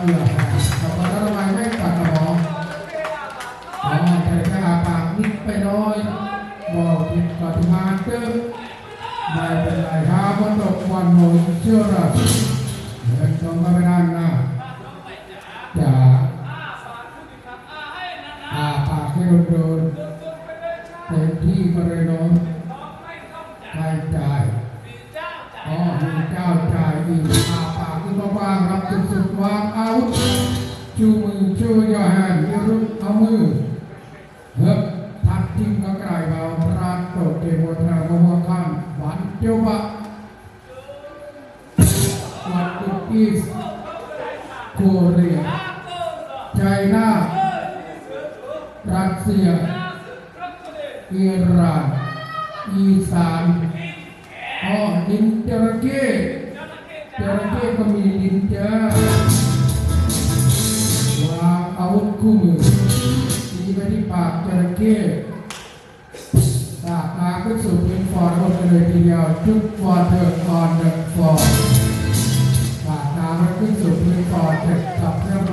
iya kalau ada mainnya tak kau dari apa nik penoi mau kita dimana maiเป็นหาบนดอกวันโนเชื่อระdan kemarinจะapa kerudungเป็นที่บริโภคใครจ่ายมีเจ้าจ่ายอีกapaคือวางรับสุดวางเอาชูมือชูยอหันยืดเอามือเฮ้ทัดทิ้งก็กลายมาพระโตเทวดาพระวข้ามหวานเจ้าบะวัดตุกีสโคเรียไชน่ารัสเซียอิหร่านอีสานดินจระเข้ก็มีดินจ้าวางอาวุธคู่มือตีไปที่ปากจระเข้ตากตาขึ้นสู่พื้นฟอร์ดลงไปเลยทีเดียวจุดฟอร์ดเดินฟอร์ดตากตาขึ้นสู่พื้นฟอร์ดเสร็จสับเรียบร้อย